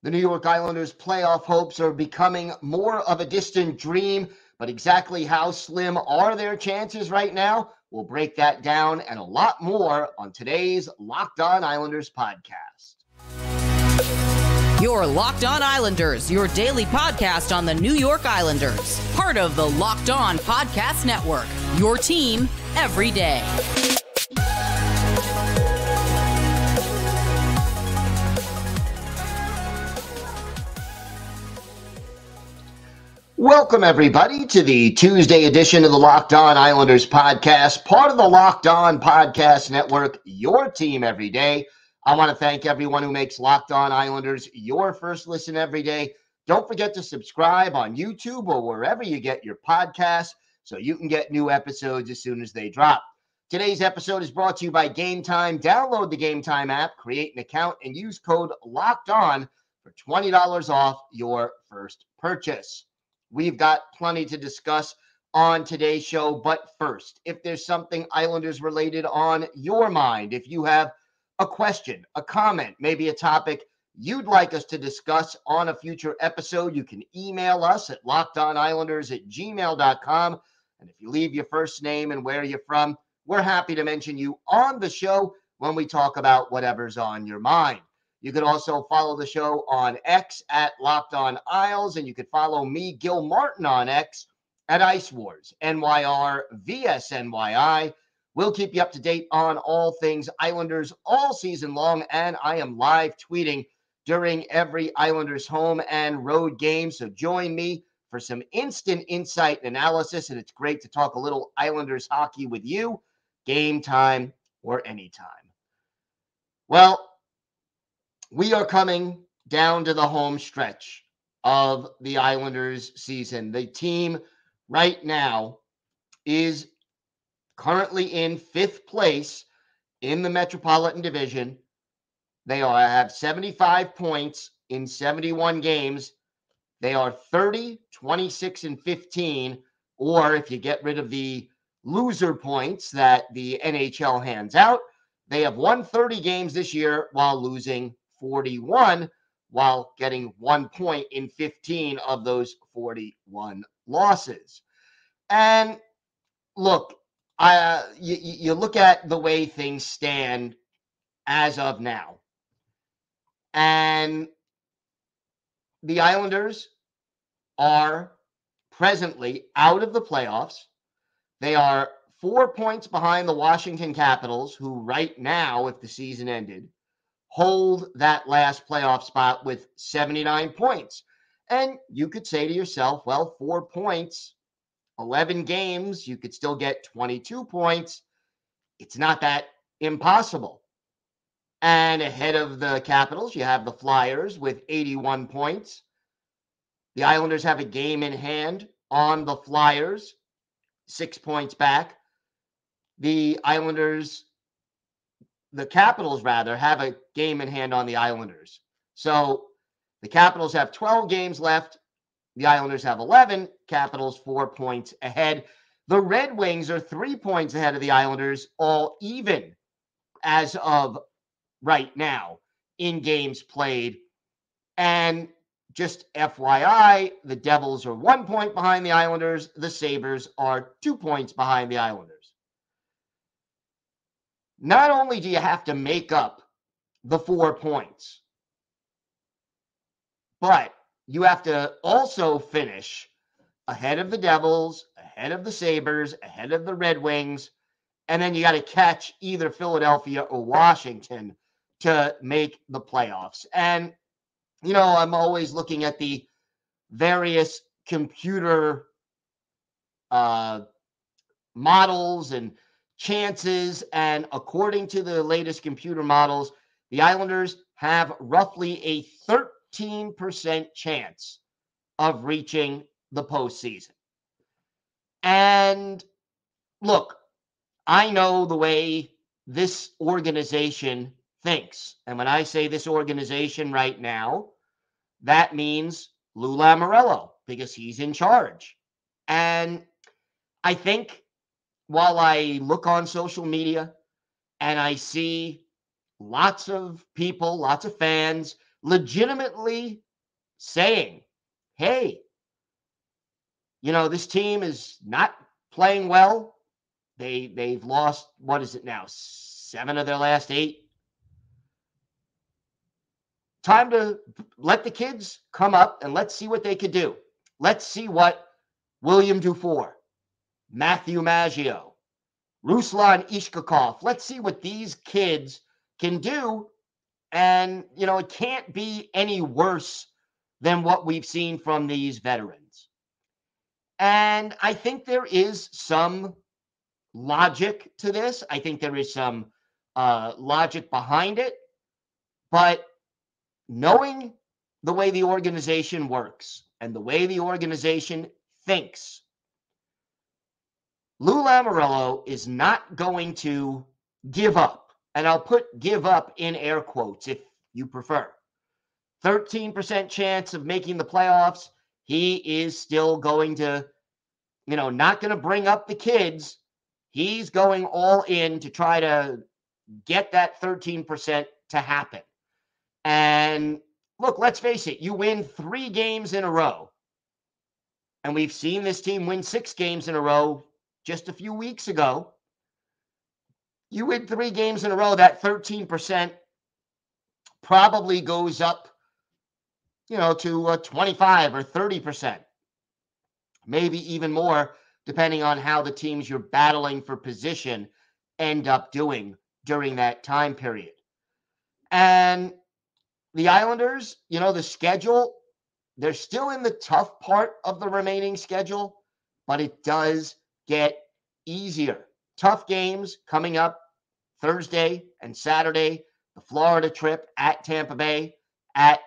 The New York Islanders' playoff hopes are becoming more of a distant dream, but exactly how slim are their chances right now? We'll break that down and a lot more on today's Locked On Islanders podcast. Your Locked On Islanders, your daily podcast on the New York Islanders. Part of the Locked On Podcast Network, your team every day. Welcome, everybody, to the Tuesday edition of the Locked On Islanders podcast, part of the Locked On Podcast Network, your team every day. I want to thank everyone who makes Locked On Islanders your first listen every day. Don't forget to subscribe on YouTube or wherever you get your podcasts so you can get new episodes as soon as they drop. Today's episode is brought to you by Game Time. Download the Game Time app, create an account, and use code LOCKEDON for $20 off your first purchase. We've got plenty to discuss on today's show, but first, if there's something Islanders related on your mind, if you have a question, a comment, maybe a topic you'd like us to discuss on a future episode, you can email us at lockedonislanders@gmail.com. And if you leave your first name and where you're from, we're happy to mention you on the show when we talk about whatever's on your mind. You can also follow the show on X at Locked On Isles, and you can follow me, Gil Martin, on X at Ice Wars, NYR vs NYI. We'll keep you up to date on all things Islanders all season long, and I am live tweeting during every Islanders home and road game. So join me for some instant insight and analysis, and it's great to talk a little Islanders hockey with you, game time or anytime. Well, we are coming down to the home stretch of the Islanders season. The team right now is currently in fifth place in the Metropolitan Division. They have 75 points in 71 games. They are 30, 26, and 15, or if you get rid of the loser points that the NHL hands out, they have won 30 games this year while losing 41, while getting 1 point in 15 of those 41 losses. And look, you look at the way things stand as of now, and the Islanders are presently out of the playoffs. They are 4 points behind the Washington Capitals, who right now, if the season ended, hold that last playoff spot with 79 points. And you could say to yourself, well, 4 points, 11 games, you could still get 22 points. It's not that impossible. And ahead of the Capitals, you have the Flyers with 81 points. The Islanders have a game in hand on the Flyers, 6 points back. The Capitals, have a game in hand on the Islanders. So the Capitals have 12 games left. The Islanders have 11. Capitals 4 points ahead. The Red Wings are 3 points ahead of the Islanders, all even as of right now in games played. And just FYI, the Devils are 1 point behind the Islanders. The Sabres are 2 points behind the Islanders. Not only do you have to make up the 4 points, but you have to also finish ahead of the Devils, ahead of the Sabres, ahead of the Red Wings, and then you got to catch either Philadelphia or Washington to make the playoffs. And, you know, I'm always looking at the various computer models and chances, and according to the latest computer models, the Islanders have roughly a 13% chance of reaching the postseason. And look, I know the way this organization thinks. And when I say this organization right now, that means Lou Lamoriello, because he's in charge. And I think while I look on social media and I see lots of people, lots of fans legitimately saying, hey, this team is not playing well. They've lost, what is it now, 7 of their last 8. Time to let the kids come up and let's see what they could do. Let's see what William Dufour, Matthew Maggio, Ruslan Ishkakov, let's see what these kids can do. And, it can't be any worse than what we've seen from these veterans. And I think there is some logic to this. I think there is some logic behind it. But knowing the way the organization works and the way the organization thinks, Lou Lamoriello is not going to give up. And I'll put give up in air quotes if you prefer. 13% chance of making the playoffs. He is still going to, not going to bring up the kids. He's going all in to try to get that 13% to happen. And look, let's face it, you win 3 games in a row. And we've seen this team win 6 games in a row just a few weeks ago. You win 3 games in a row, that 13% probably goes up, to 25 or 30%. Maybe even more, depending on how the teams you're battling for position end up doing during that time period. And the Islanders, the schedule, they're still in the tough part of the remaining schedule, but it does get easier. Tough games coming up Thursday and Saturday. The Florida trip at Tampa Bay, at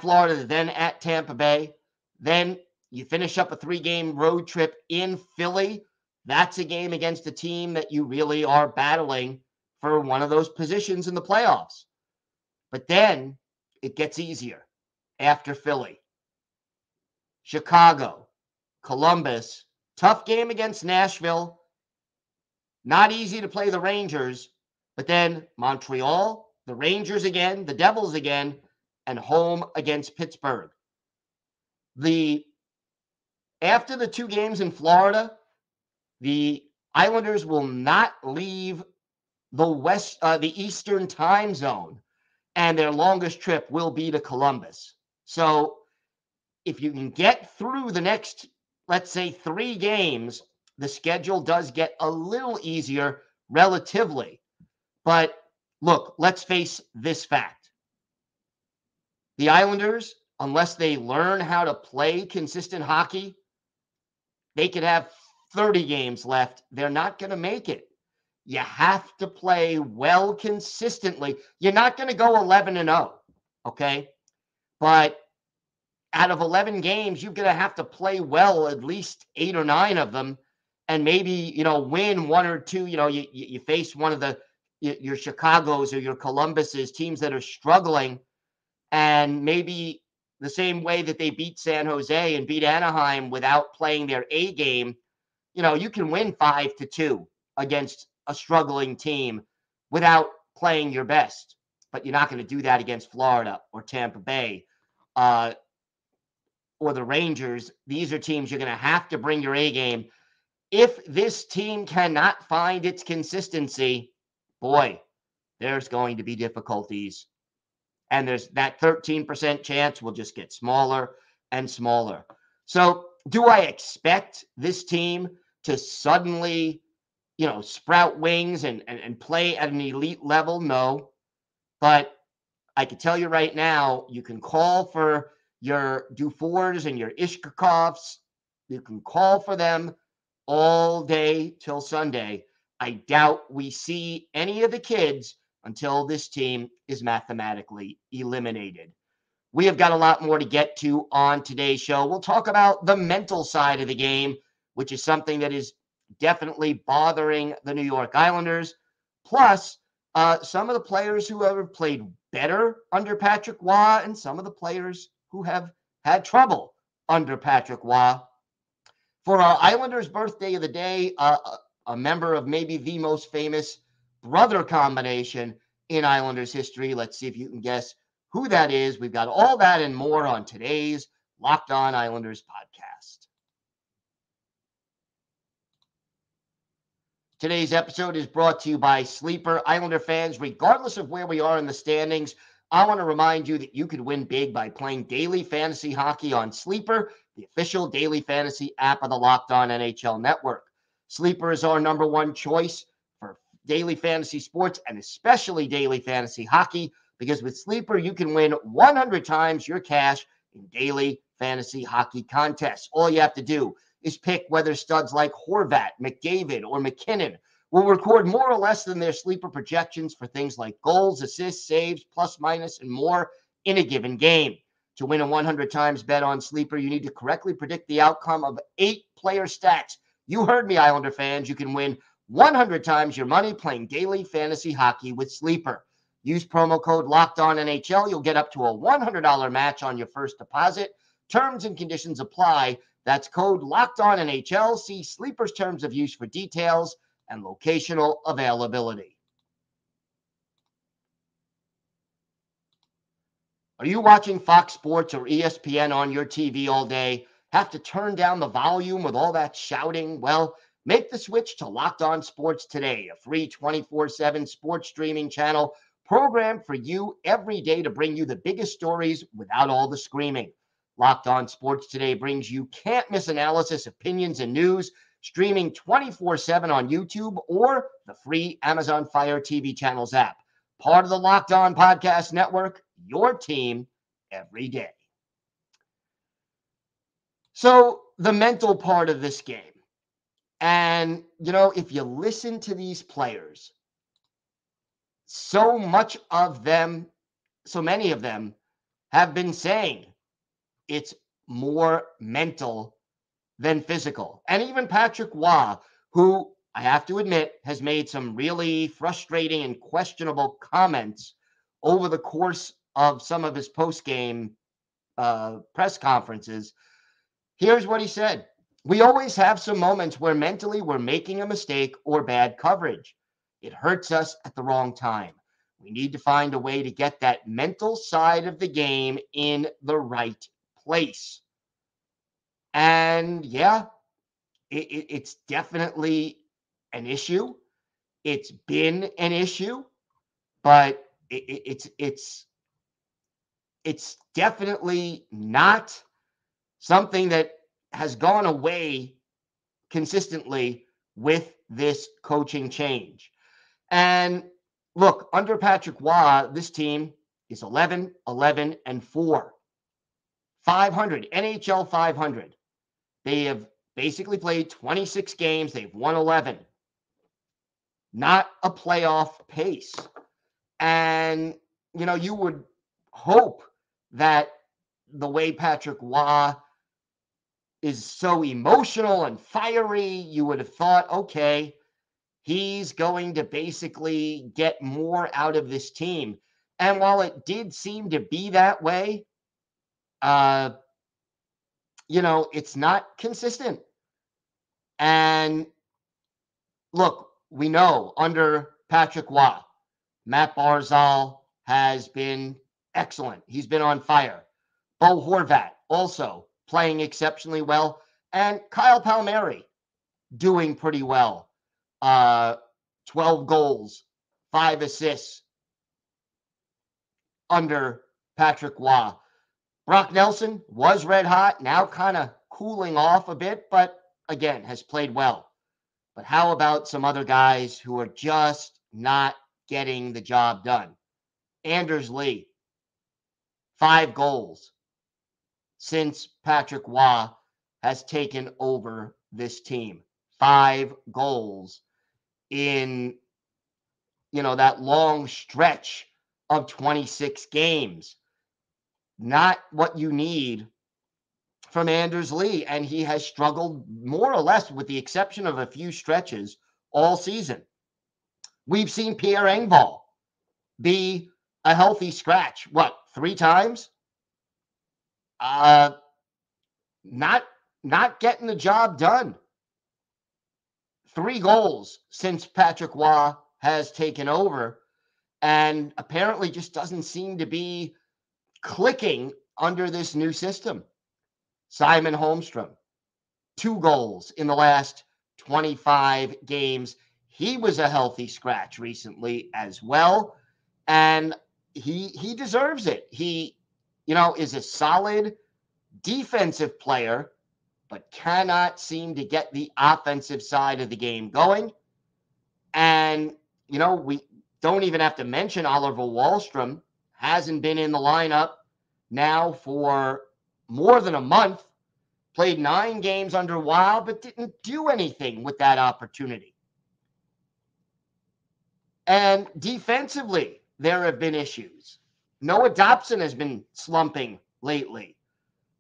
Florida, then at Tampa Bay. Then you finish up a 3-game road trip in Philly. That's a game against a team that you really are battling for one of those positions in the playoffs. But then it gets easier after Philly. Chicago, Columbus, tough game against Nashville. Not easy to play the Rangers, but then Montreal, the Rangers again, the Devils again, and home against Pittsburgh. After the 2 games in Florida, the Islanders will not leave the Eastern time zone, and their longest trip will be to Columbus. So if you can get through the next, let's say, 3 games, the schedule does get a little easier relatively. But look, let's face this fact. The Islanders, unless they learn how to play consistent hockey, they could have 30 games left. They're not going to make it. You have to play well consistently. You're not going to go 11-0, okay? But out of 11 games, you're going to have to play well at least 8 or 9 of them, and maybe, win 1 or 2. You face one of your Chicagos or your Columbuses, teams that are struggling, and maybe the same way that they beat San Jose and beat Anaheim without playing their A game, you can win 5-2 against a struggling team without playing your best. But you're not going to do that against Florida or Tampa Bay or the Rangers. These are teams you're going to have to bring your A game. If this team cannot find its consistency, boy, there's going to be difficulties. And there's that 13% chance will just get smaller and smaller. So do I expect this team to suddenly, sprout wings and play at an elite level? No. But I can tell you right now, you can call for your Dufours and your Ishkakovs. You can call for them all day till Sunday. I doubt we see any of the kids until this team is mathematically eliminated. We have got a lot more to get to on today's show. We'll talk about the mental side of the game, which is something that is definitely bothering the New York Islanders. Plus, some of the players who have played better under Patrick Roy and some of the players who have had trouble under Patrick Roy. For our Islanders birthday of the day, a member of maybe the most famous brother combination in Islanders history. Let's see if you can guess who that is. We've got all that and more on today's Locked On Islanders podcast. Today's episode is brought to you by Sleeper. Islander fans, regardless of where we are in the standings, I want to remind you that you could win big by playing daily fantasy hockey on Sleeper, the official daily fantasy app of the Locked On NHL Network. Sleeper is our number one choice for daily fantasy sports and especially daily fantasy hockey, because with Sleeper, you can win 100 times your cash in daily fantasy hockey contests. All you have to do is pick whether studs like Horvat, McDavid, or McKinnon will record more or less than their sleeper projections for things like goals, assists, saves, plus, minus, and more in a given game. To win a 100 times bet on Sleeper, you need to correctly predict the outcome of 8 player stats. You heard me, Islander fans. You can win 100 times your money playing daily fantasy hockey with Sleeper. Use promo code LOCKEDONNHL. You'll get up to a $100 match on your first deposit. Terms and conditions apply. That's code LOCKEDONNHL. See Sleeper's terms of use for details and locational availability. Are you watching Fox Sports or ESPN on your TV all day? Have to turn down the volume with all that shouting? Well, make the switch to Locked On Sports today, a free 24/7 sports streaming channel programmed for you every day to bring you the biggest stories without all the screaming. Locked On Sports Today brings you can't-miss analysis, opinions, and news, streaming 24/7 on YouTube or the free Amazon Fire TV channels app. Part of the Locked On Podcast Network, your team every day. So the mental part of this game, and, if you listen to these players, so many of them have been saying it's more mental than physical. And even Patrick Roy, who I have to admit has made some really frustrating and questionable comments over the course of some of his post-game press conferences. Here's what he said. We always have some moments where mentally we're making a mistake or bad coverage. It hurts us at the wrong time. We need to find a way to get that mental side of the game in the right place. And yeah, it's definitely an issue. It's been an issue, but it's definitely not something that has gone away consistently with this coaching change. And look, under Patrick Roy, this team is 11-11-4. 500, NHL 500. They have basically played 26 games. They've won 11. Not a playoff pace. And, you would hope that the way Patrick Roy is so emotional and fiery, you would have thought, okay, he's going to basically get more out of this team. And while it did seem to be that way, it's not consistent. And look, we know under Patrick Roy, Matt Barzal has been excellent. He's been on fire. Bo Horvat also playing exceptionally well. And Kyle Palmieri doing pretty well. 12 goals, 5 assists under Patrick Roy. Brock Nelson was red hot, now kind of cooling off a bit, but again, has played well. But how about some other guys who are just not getting the job done? Anders Lee, 5 goals since Patrick Roy has taken over this team. 5 goals in, that long stretch of 26 games. Not what you need from Anders Lee, and he has struggled more or less, with the exception of a few stretches, all season. We've seen Pierre Engvall be a healthy scratch, 3 times? Not getting the job done. 3 goals since Patrick Roy has taken over, and apparently just doesn't seem to be clicking under this new system. Simon Holmstrom, 2 goals in the last 25 games. He was a healthy scratch recently as well, and he deserves it. He, is a solid defensive player, but cannot seem to get the offensive side of the game going. And, we don't even have to mention Oliver Wahlstrom. Hasn't been in the lineup now for more than a month. Played 9 games under Wild, but didn't do anything with that opportunity. And defensively, there have been issues. Noah Dobson has been slumping lately.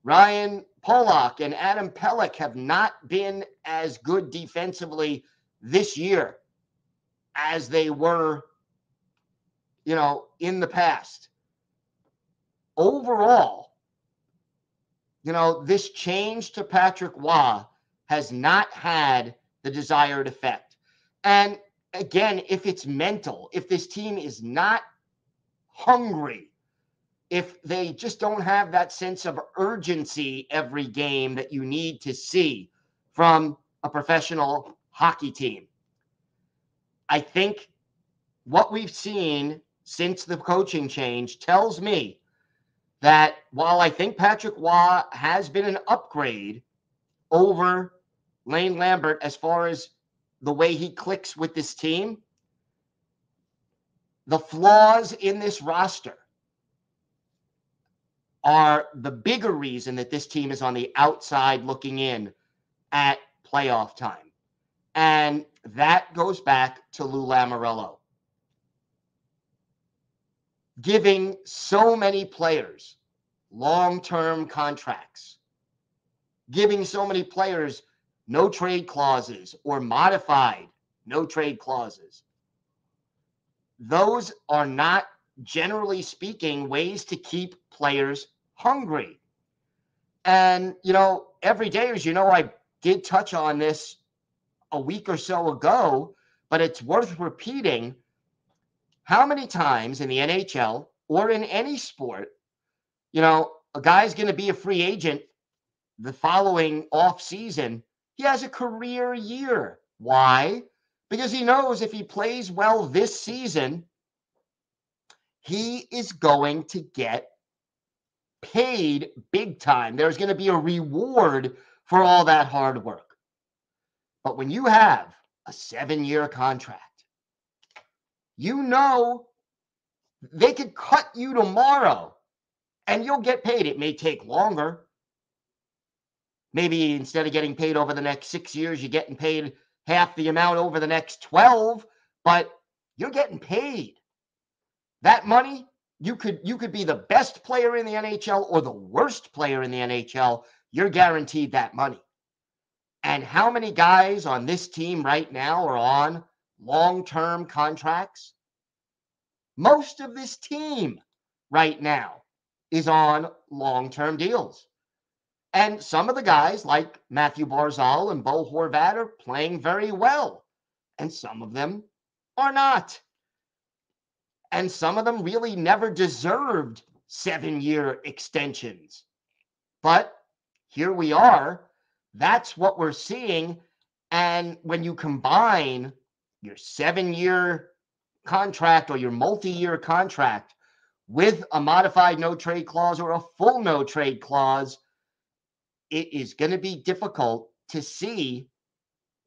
Ryan Pollock and Adam Pelech have not been as good defensively this year as they were, in the past. Overall, this change to Patrick Roy has not had the desired effect. And again, if it's mental, if this team is not hungry, if they just don't have that sense of urgency every game that you need to see from a professional hockey team, I think what we've seen since the coaching change tells me that while I think Patrick Roy has been an upgrade over Lane Lambert as far as the way he clicks with this team, the flaws in this roster are the bigger reason that this team is on the outside looking in at playoff time. And that goes back to Lou Lamoriello. Giving so many players long-term contracts, giving so many players no trade clauses or modified no trade clauses. Those are not, generally speaking, ways to keep players hungry. And, every day, as I did touch on this a week or so ago, but it's worth repeating. How many times in the NHL or in any sport, a guy's going to be a free agent the following off season, he has a career year. Why? Because he knows if he plays well this season, he is going to get paid big time. There's going to be a reward for all that hard work. But when you have a 7-year contract, they could cut you tomorrow and you'll get paid. It may take longer. Maybe instead of getting paid over the next 6 years, you're getting paid half the amount over the next 12, but you're getting paid. That money, you could be the best player in the NHL or the worst player in the NHL. You're guaranteed that money. And how many guys on this team right now are on long-term contracts? Most of this team right now is on long-term deals. And some of the guys like Matthew Barzal and Bo Horvat are playing very well. And some of them are not. And some of them really never deserved 7-year extensions. But here we are. That's what we're seeing. And when you combine your 7-year contract or your multi-year contract with a modified no trade clause or a full no trade clause, it is going to be difficult to see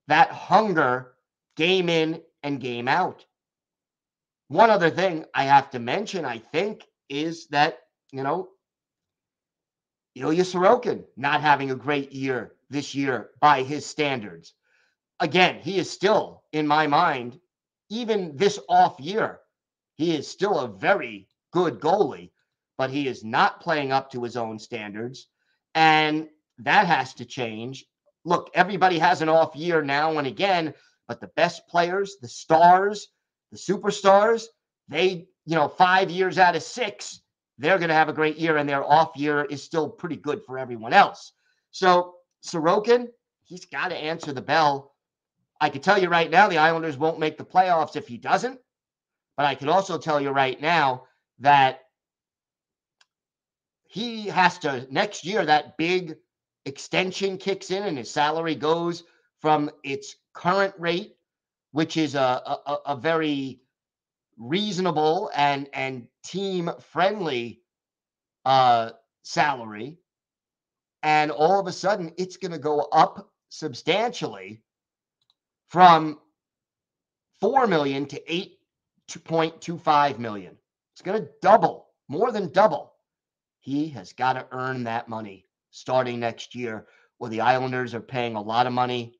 that hunger game in and game out. One other thing I have to mention, I think, is that, Ilya Sorokin not having a great year this year by his standards. Again, he is still, in my mind, even this off year, he is still a very good goalie, but he is not playing up to his own standards. And that has to change. Look, everybody has an off year now and again, but the best players, the stars, the superstars, they, 5 years out of 6, they're going to have a great year, and their off year is still pretty good for everyone else. So Sorokin, he's got to answer the bell. I can tell you right now, the Islanders won't make the playoffs if he doesn't. But I can also tell you right now that he has to, next year, that big extension kicks in and his salary goes from its current rate, which is a very reasonable and team friendly salary, and all of a sudden it's going to go up substantially from $4 million to $8.25 million. It's going to double, more than double. He has got to earn that money starting next year, where the Islanders are paying a lot of money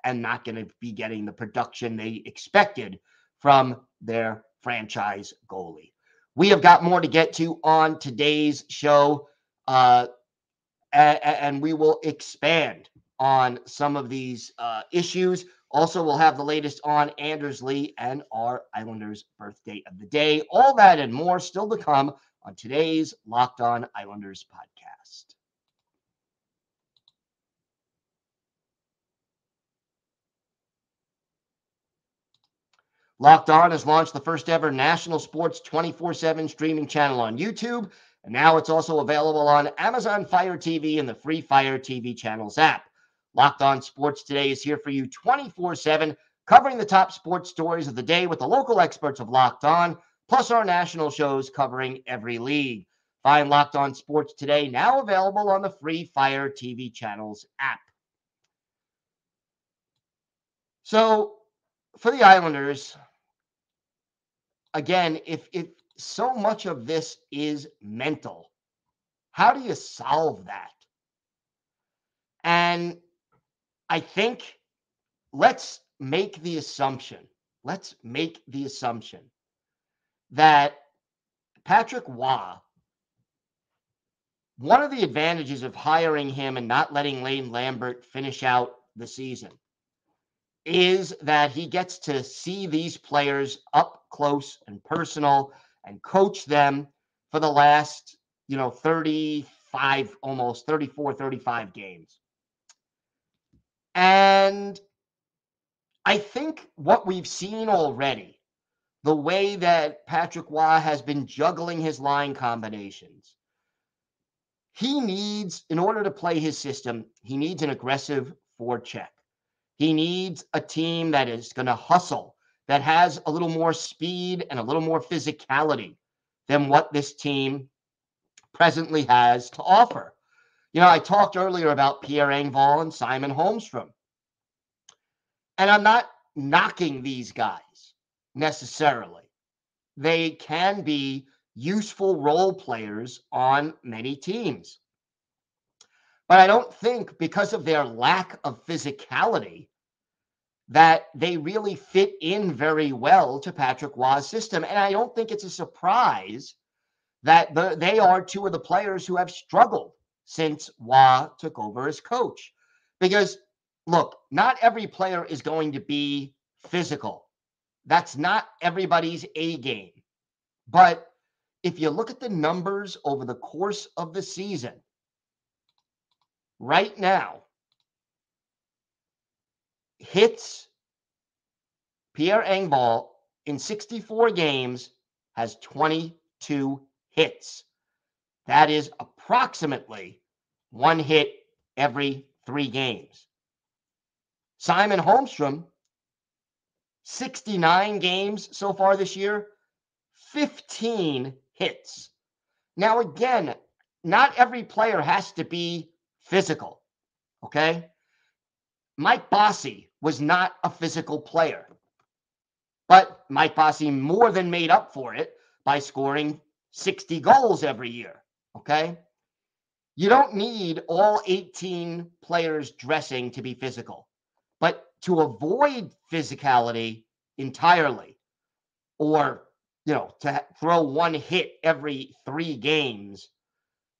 and not going to be getting the production they expected from their franchise goalie. We have got more to get to on today's show, and we will expand on some of these issues. Also, we'll have the latest on Anders Lee and our Islanders birthday of the day. All that and more still to come on today's Locked On Islanders podcast. Locked On has launched the first ever national sports 24/7 streaming channel on YouTube, and now it's also available on Amazon Fire TV and the free Fire TV channels app. Locked On Sports Today is here for you 24/7, covering the top sports stories of the day with the local experts of Locked On, plus our national shows covering every league. Find Locked On Sports Today now available on the free Fire TV channels app. So, for the Islanders, again, if so much of this is mental, how do you solve that? And I think let's make the assumption that Patrick Roy, one of the advantages of hiring him and not letting Lane Lambert finish out the season is that he gets to see these players up close and personal and coach them for the last, 35, almost 34, 35 games. And I think what we've seen already, the way that Patrick Roy has been juggling his line combinations, he needs, in order to play his system, he needs an aggressive forecheck. He needs a team that is going to hustle, that has a little more speed and a little more physicality than what this team presently has to offer. I talked earlier about Pierre Engvall and Simon Holmstrom. And I'm not knocking these guys necessarily. They can be useful role players on many teams. But I don't think, because of their lack of physicality, that they really fit in very well to Patrick Roy's system. And I don't think it's a surprise that they are two of the players who have struggled since Roy took over as coach. Because, look, not every player is going to be physical. That's not everybody's A game. But if you look at the numbers over the course of the season, right now, hits, Pierre Engvall in 64 games has 22 hits. That is approximately one hit every 3 games. Simon Holmstrom, 69 games so far this year, 15 hits. Now, again, not every player has to be physical, okay? Mike Bossy was not a physical player, but Mike Bossy more than made up for it by scoring 60 goals every year, okay? You don't need all 18 players dressing to be physical, but to avoid physicality entirely, or, to throw one hit every 3 games,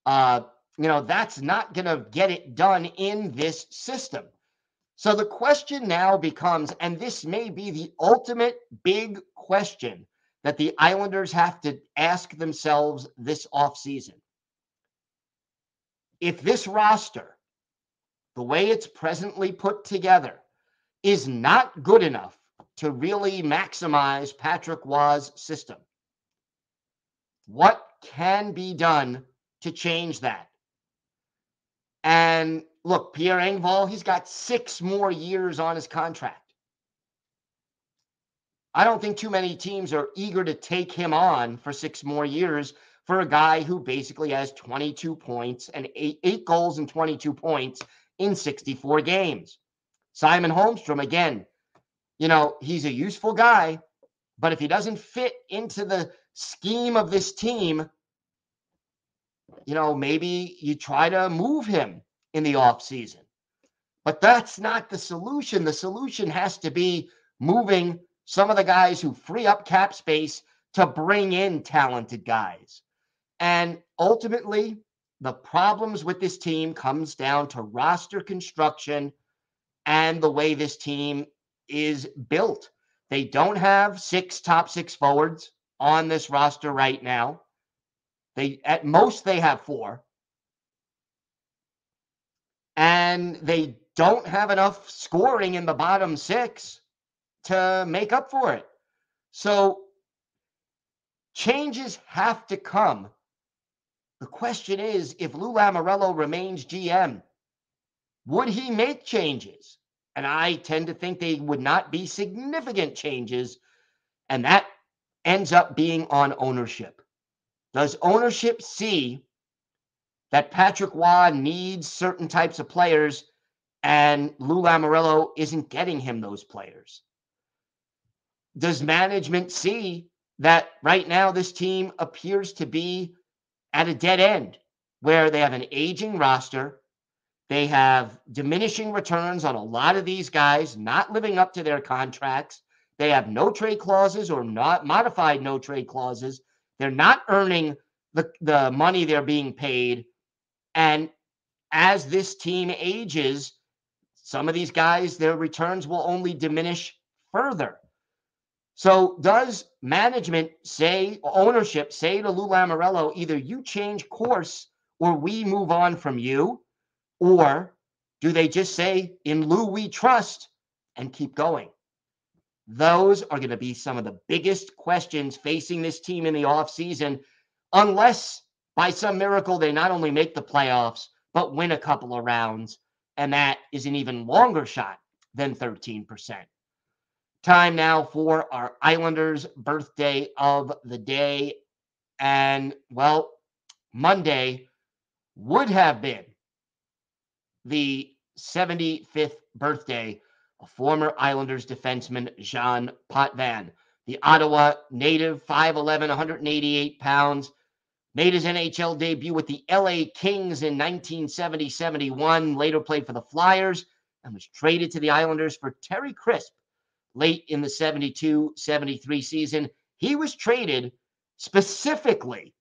that's not going to get it done in this system. So the question now becomes, and this may be the ultimate big question that the Islanders have to ask themselves this offseason. If this roster, the way it's presently put together, is not good enough to really maximize Patrick Roy's system, what can be done to change that. And look, Pierre Engvall, he's got 6 more years on his contract. I don't think too many teams are eager to take him on for 6 more years for a guy who basically has 22 points and 8 goals and 22 points in 64 games. Simon Holmstrom, again, he's a useful guy, but if he doesn't fit into the scheme of this team, maybe you try to move him in the offseason. But that's not the solution. The solution has to be moving some of the guys who free up cap space to bring in talented guys. And ultimately, the problems with this team comes down to roster construction and the way this team is built. They don't have 6 top 6 forwards on this roster right now. At most they have 4. And they don't have enough scoring in the bottom 6 to make up for it. So changes have to come. The question is, if Lou Lamoriello remains GM, would he make changes? And I tend to think they would not be significant changes. And that ends up being on ownership. Does ownership see that Patrick Waugh needs certain types of players and Lou Lamoriello isn't getting him those players? Does management see that right now this team appears to be at a dead end where they have an aging roster? They have diminishing returns on a lot of these guys not living up to their contracts. They have no trade clauses or not modified no trade clauses. They're not earning the money they're being paid. And as this team ages, some of these guys, their returns will only diminish further. So does management ownership say to Lou Lamoriello, either you change course or we move on from you? Or do they just say, in Lou we trust, and keep going? Those are going to be some of the biggest questions facing this team in the offseason, unless by some miracle they not only make the playoffs, but win a couple of rounds. And that is an even longer shot than 13%. Time now for our Islanders birthday of the day. And, well, Monday would have been the 75th birthday of former Islanders defenseman Jean Potvin. The Ottawa native, 5'11", 188 pounds, made his NHL debut with the LA Kings in 1970-71, later played for the Flyers, and was traded to the Islanders for Terry Crisp late in the 72-73 season. He was traded specifically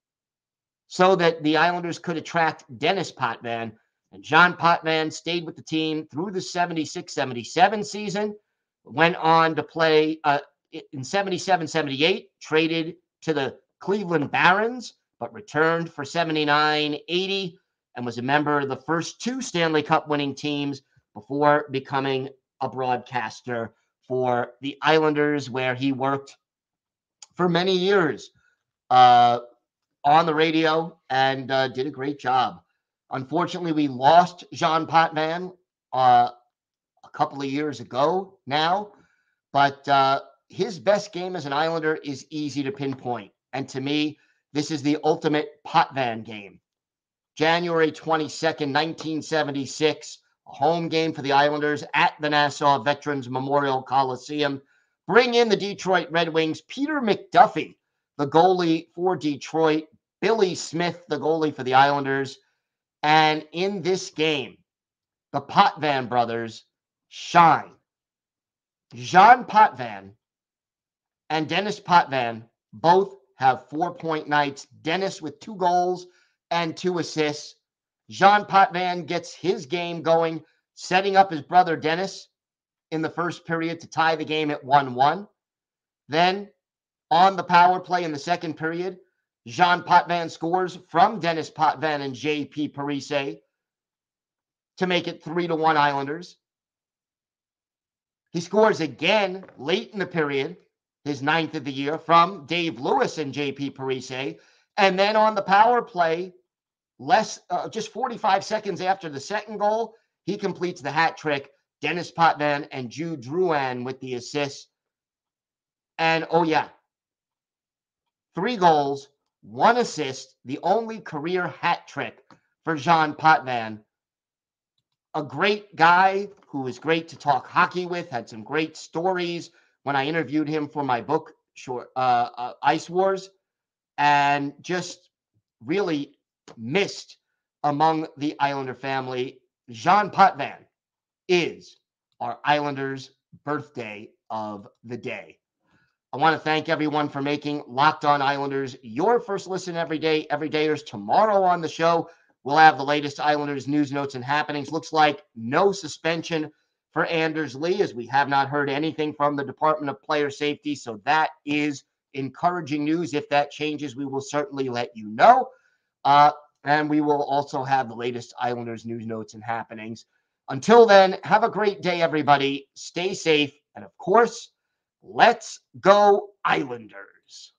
so that the Islanders could attract Dennis Potvin. And Jean Potvin stayed with the team through the 76-77 season, went on to play in 77-78, traded to the Cleveland Barons, but returned for 79-80 and was a member of the first 2 Stanley Cup winning teams before becoming a broadcaster for the Islanders, where he worked for many years on the radio and did a great job. Unfortunately, we lost Jean Potvin a couple of years ago now, but his best game as an Islander is easy to pinpoint. And to me, this is the ultimate Potvin game. January 22nd, 1976, a home game for the Islanders at the Nassau Veterans Memorial Coliseum. Bring in the Detroit Red Wings, Peter McDuffie, the goalie for Detroit, Billy Smith, the goalie for the Islanders. And in this game, the Potvin brothers shine. Jean Potvin and Dennis Potvin both have 4-point nights. Dennis with 2 goals and 2 assists. Jean Potvin gets his game going, setting up his brother Dennis in the first period to tie the game at 1-1. Then, on the power play in the second period, Jean Potvin scores from Dennis Potvin and J.P. Parise to make it 3-1 Islanders. He scores again late in the period, his 9th of the year, from Dave Lewis and J.P. Parise. And then on the power play, just 45 seconds after the second goal, he completes the hat trick. Dennis Potvin and Jude Drouin with the assists. And, oh, yeah, 3 goals, 1 assist, the only career hat trick for Jean Potvin. A great guy who was great to talk hockey with, had some great stories when I interviewed him for my book, Ice Wars, and just really missed among the Islander family. Jean Potvin is our Islanders' birthday of the day. I want to thank everyone for making Locked On Islanders your first listen every day. Everydayers, tomorrow on the show, we'll have the latest Islanders news, notes, and happenings. Looks like no suspension for Anders Lee, as we have not heard anything from the Department of Player Safety. So that is encouraging news. If that changes, we will certainly let you know. And we will also have the latest Islanders news, notes, and happenings. Until then, have a great day, everybody. Stay safe. And of course, let's go Islanders.